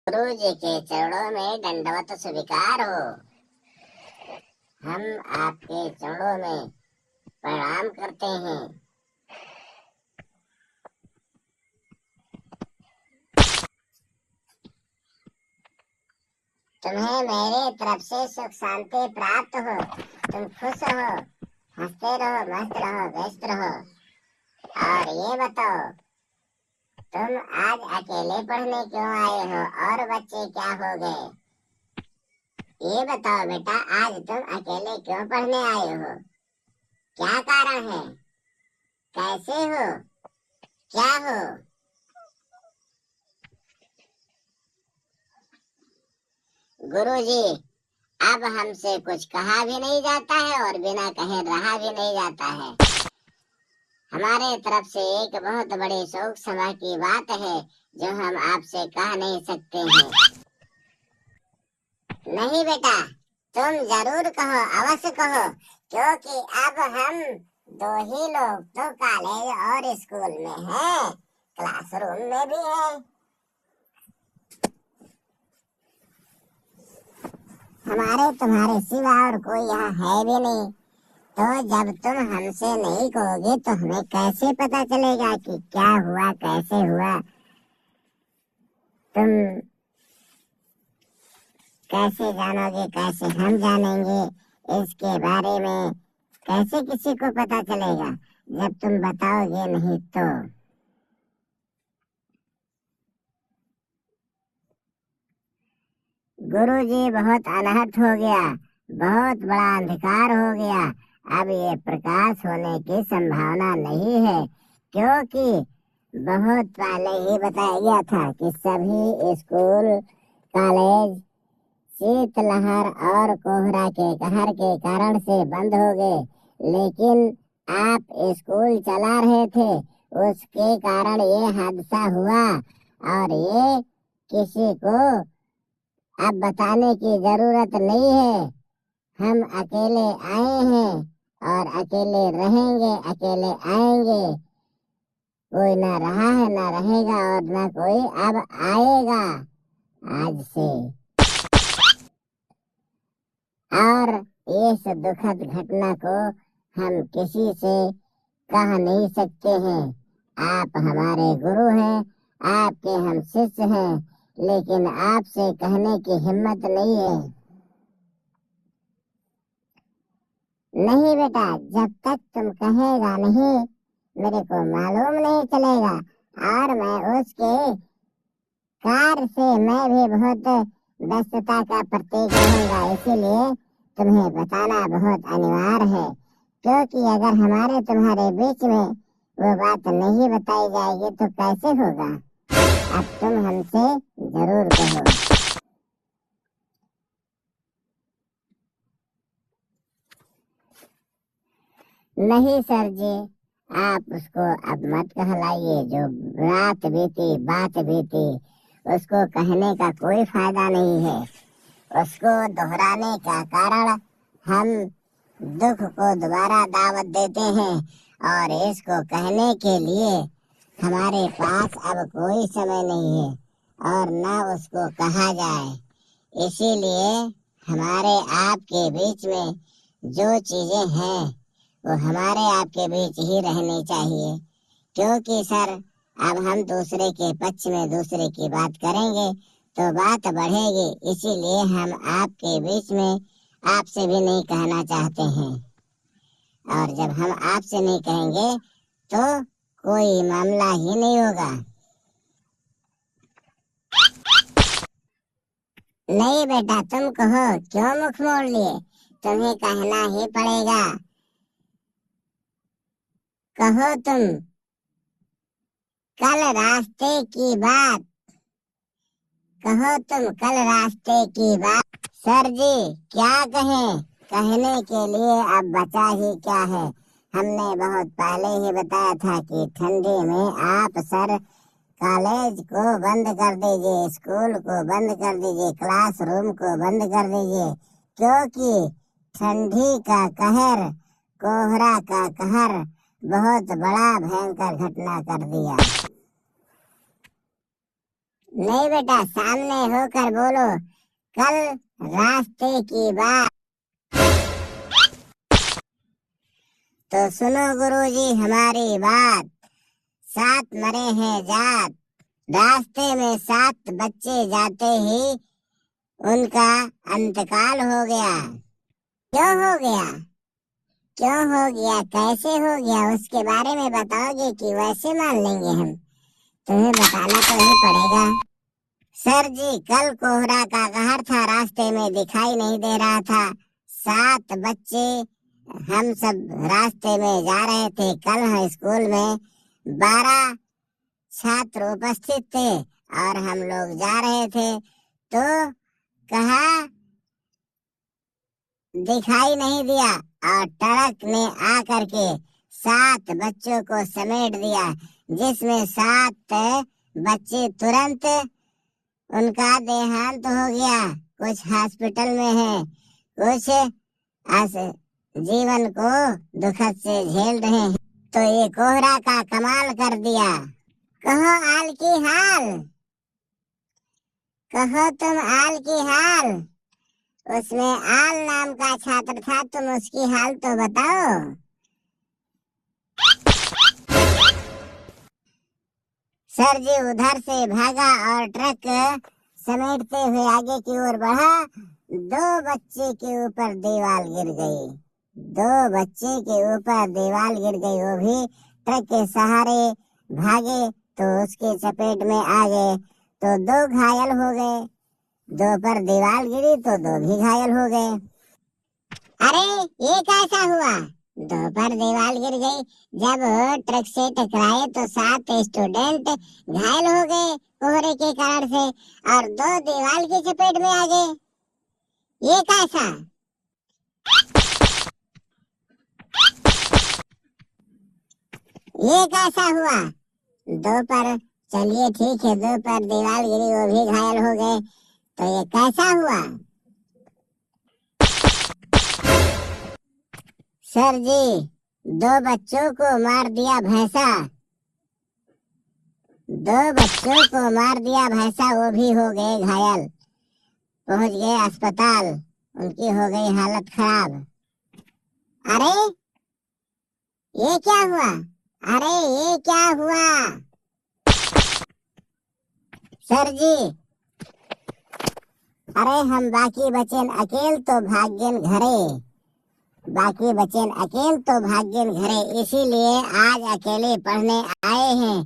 गुरु जी के चरणों में दंडवत स्वीकार हो। हम आपके चरणों में प्रणाम करते हैं। तुम्हें मेरे तरफ से सुख शांति प्राप्त हो। तुम खुश हो, हंसते रहो, मस्त रहो, व्यस्त रहो। और ये बताओ, तुम आज अकेले पढ़ने क्यों आए हो और बच्चे क्या हो गए? ये बताओ बेटा, आज तुम अकेले क्यों पढ़ने आए हो? क्या कारण है? कैसे हो? क्या हो? गुरुजी, अब हमसे कुछ कहा भी नहीं जाता है और बिना कहे रहा भी नहीं जाता है। हमारे तरफ से एक बहुत बड़ी शोक सभा की बात है जो हम आपसे कह नहीं सकते हैं। नहीं बेटा, तुम जरूर कहो, अवश्य कहो, क्योंकि अब हम दो ही लोग तो कॉलेज और स्कूल में हैं, क्लासरूम में भी हैं। हमारे तुम्हारे सिवा और कोई यहाँ है भी नहीं। तो जब तुम हमसे नहीं कहोगे तो हमें कैसे पता चलेगा कि क्या हुआ, कैसे हुआ? तुम कैसे जानोगे, कैसे हम जानेंगे इसके बारे में? कैसे किसी को पता चलेगा जब तुम बताओगे नहीं तो? गुरुजी, बहुत अनर्थ हो गया, बहुत बड़ा अंधकार हो गया। अब ये प्रकाश होने की संभावना नहीं है, क्योंकि बहुत पहले ही बताया गया था कि सभी स्कूल, कॉलेज शीतलहर और कोहरा के कहर के कारण से बंद हो गए। लेकिन आप स्कूल चला रहे थे, उसके कारण ये हादसा हुआ और ये किसी को अब बताने की जरूरत नहीं है। हम अकेले आए हैं और अकेले रहेंगे, अकेले आएंगे। कोई ना रहा है, ना रहेगा और ना कोई अब आएगा आज से। और इस दुखद घटना को हम किसी से कह नहीं सकते हैं। आप हमारे गुरु हैं, आपके हम शिष्य हैं, लेकिन आपसे कहने की हिम्मत नहीं है। नहीं बेटा, जब तक तुम कहेगा नहीं, मेरे को मालूम नहीं चलेगा। और मैं उसके कार्य से मैं भी बहुत व्यस्तता का प्रतीक रहूंगा, इसीलिए तुम्हें बताना बहुत अनिवार्य है। क्योंकि अगर हमारे तुम्हारे बीच में वो बात नहीं बताई जाएगी तो कैसे होगा? अब तुम हमसे जरूर कहो। नहीं सर जी, आप उसको अब मत कहलाइए। जो रात बीती, बात बीती, उसको कहने का कोई फायदा नहीं है। उसको दोहराने का कारण हम दुख को दोबारा दावत देते हैं और इसको कहने के लिए हमारे पास अब कोई समय नहीं है और न उसको कहा जाए। इसीलिए हमारे आपके बीच में जो चीजें हैं वो हमारे आपके बीच ही रहनी चाहिए। क्योंकि सर, अब हम दूसरे के पक्ष में दूसरे की बात करेंगे तो बात बढ़ेगी। इसीलिए हम आपके बीच में आपसे भी नहीं कहना चाहते हैं। और जब हम आपसे नहीं कहेंगे तो कोई मामला ही नहीं होगा। नहीं बेटा, तुम कहो, क्यों मुख मोड़ लिए? तुम्हें कहना ही पड़ेगा। कहो तुम। कल रास्ते की बात कहो तुम, कल रास्ते की बात। सर जी, क्या कहें? कहने के लिए अब बचा ही क्या है? हमने बहुत पहले ही बताया था कि ठंडी में आप सर कॉलेज को बंद कर दीजिए, स्कूल को बंद कर दीजिए, क्लासरूम को बंद कर दीजिए। क्योंकि ठंडी का कहर, कोहरा का कहर बहुत बड़ा भयंकर घटना कर दिया। नहीं बेटा, सामने होकर बोलो। कल रास्ते की बात। तो सुनो गुरुजी हमारी बात। 7 मरे हैं जात। रास्ते में 7 बच्चे जाते ही उनका अंतकाल हो गया। क्यों हो गया? क्यों हो गया, कैसे हो गया, उसके बारे में बताओगे कि वैसे मान लेंगे हम? तुम्हें बताना तो ही पड़ेगा। सर जी, कल कोहरा का कहर था, रास्ते में दिखाई नहीं दे रहा था। 7 बच्चे, हम सब रास्ते में जा रहे थे। कल हम स्कूल में 12 छात्र उपस्थित थे और हम लोग जा रहे थे, तो कहा दिखाई नहीं दिया और ट्रक ने आकर के 7 बच्चों को समेट दिया, जिसमें 7 बच्चे तुरंत उनका देहांत हो गया। कुछ हॉस्पिटल में है, कुछ जीवन को दुखद से झेल रहे हैं। तो ये कोहरा का कमाल कर दिया। कहो आल की हाल, कहो तुम आल की हाल। उसमें आल नाम का छात्र था, तुम उसकी हाल तो बताओ। सर जी उधर से भागा और ट्रक समेटते हुए आगे की ओर बढ़ा। 2 बच्चे के ऊपर दीवार गिर गई। 2 बच्चे के ऊपर दीवार गिर गई। वो भी ट्रक के सहारे भागे तो उसके चपेट में आ गए, तो 2 घायल हो गए। 2 पर दीवार गिरी तो 2 भी घायल हो गए। अरे ये कैसा हुआ? 2 पर दीवार गिर गई। जब ट्रक से टकराए तो 7 स्टूडेंट घायल हो गए कोहरे के कारण से, और 2 दीवार की चपेट में आ गए। ये कैसा? ये कैसा हुआ? 2 पर, चलिए ठीक है, 2 पर दीवार गिरी, वो भी घायल हो गए, तो ये कैसा हुआ? सर जी 2 बच्चों को मार दिया भैंसा। 2 बच्चों को मार दिया भैंसा, वो भी हो गए घायल, पहुंच गए अस्पताल, उनकी हो गई हालत खराब। अरे ये क्या हुआ? अरे ये क्या हुआ? सर जी, अरे हम बाकी बचेन अकेल तो भाग्यन घरे, बाकी बचेन अकेल तो भाग्यन घरे, इसीलिए आज अकेले पढ़ने आए हैं।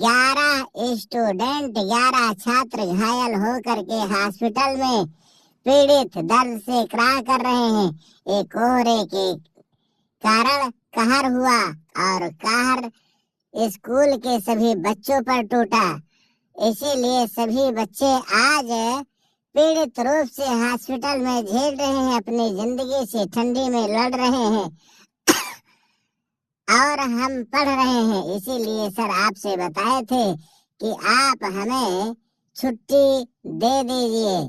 11 स्टूडेंट, 11 छात्र घायल होकर के हॉस्पिटल में पीड़ित दर्द से क्राह कर रहे हैं। एक कोहरे के कारण कहर हुआ और कहर स्कूल के सभी बच्चों पर टूटा, इसीलिए सभी बच्चे आज पीड़ित रूप से हॉस्पिटल में झेल रहे हैं, अपनी जिंदगी से ठंडी में लड़ रहे हैं और हम पढ़ रहे हैं। इसीलिए सर आपसे बताए थे कि आप हमें छुट्टी दे दीजिए।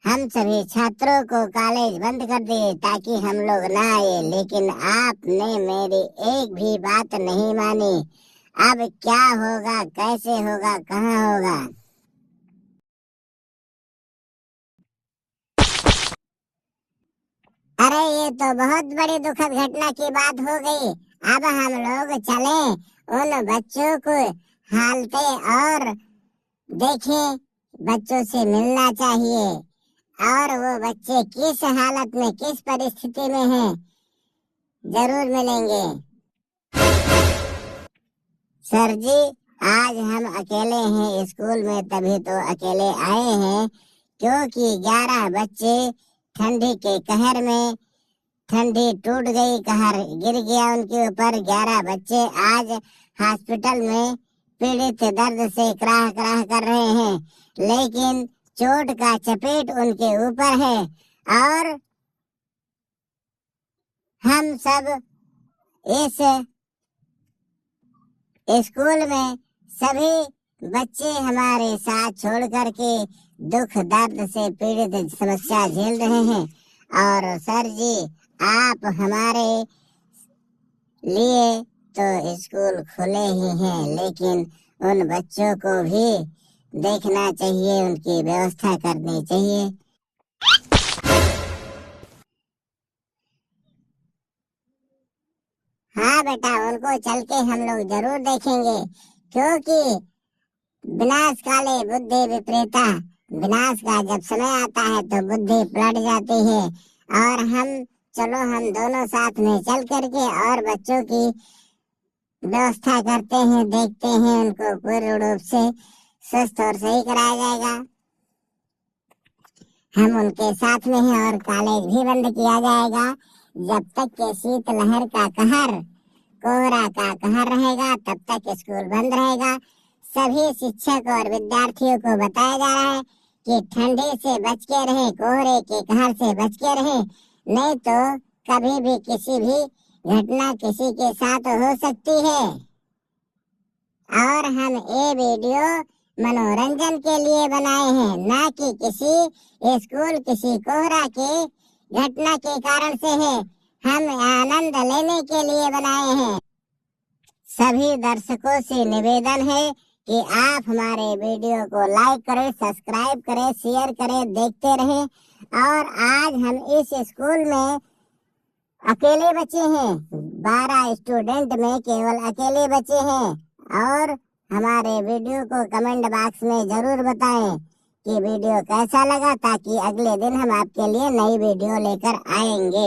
हम सभी छात्रों को कॉलेज बंद कर दिए ताकि हम लोग ना आए, लेकिन आपने मेरी एक भी बात नहीं मानी। अब क्या होगा, कैसे होगा, कहाँ होगा? अरे ये तो बहुत बड़ी दुखद घटना की बात हो गई। अब हम लोग चलें, उन बच्चों को हालते और देखें, बच्चों से मिलना चाहिए और वो बच्चे किस हालत में, किस परिस्थिति में हैं, जरूर मिलेंगे। सर जी आज हम अकेले हैं स्कूल में, तभी तो अकेले आए हैं, क्योंकि 11 बच्चे ठंडी के कहर में, ठंडी टूट गई, कहर गिर गया उनके ऊपर। 11 बच्चे आज हॉस्पिटल में पीड़ित दर्द से क्राह क्राह कर रहे हैं, लेकिन चोट का चपेट उनके ऊपर है और हम सब इस स्कूल में सभी बच्चे हमारे साथ छोड़ करके दुख दर्द से पीड़ित समस्या झेल रहे हैं। और सर जी आप हमारे लिए तो स्कूल खुले ही हैं, लेकिन उन बच्चों को भी देखना चाहिए, उनकी व्यवस्था करनी चाहिए। हाँ बेटा, उनको चल के हम लोग जरूर देखेंगे, क्योंकि विनाश काले बुद्धि विपरीता, विनाश का जब समय आता है तो बुद्धि पलट जाती है। और हम दोनों साथ में चल करके और बच्चों की व्यवस्था करते हैं, देखते हैं उनको पूर्ण रूप से स्वस्थ और सही कराया जाएगा। हम उनके साथ में हैं और कॉलेज भी बंद किया जाएगा जब तक के शीतलहर का कहर, कोहरा का कहर रहेगा, तब तक स्कूल बंद रहेगा। सभी शिक्षक और विद्यार्थियों को बताया जा रहा है कि ठंडी से बच के रहे, कोहरे के कहर से बच के रहे, नहीं तो कभी भी किसी भी घटना किसी के साथ हो सकती है। और हम ये वीडियो मनोरंजन के लिए बनाए हैं, ना कि किसी स्कूल किसी कोहरा के घटना के कारण से है। हम आनंद लेने के लिए बनाए हैं। सभी दर्शकों से निवेदन है कि आप हमारे वीडियो को लाइक करें, सब्सक्राइब करें, शेयर करें, देखते रहें। और आज हम इस स्कूल में अकेले बच्चे हैं, 12 स्टूडेंट में केवल अकेले बच्चे हैं। और हमारे वीडियो को कमेंट बॉक्स में जरूर बताएं कि वीडियो कैसा लगा, ताकि अगले दिन हम आपके लिए नई वीडियो लेकर आएंगे।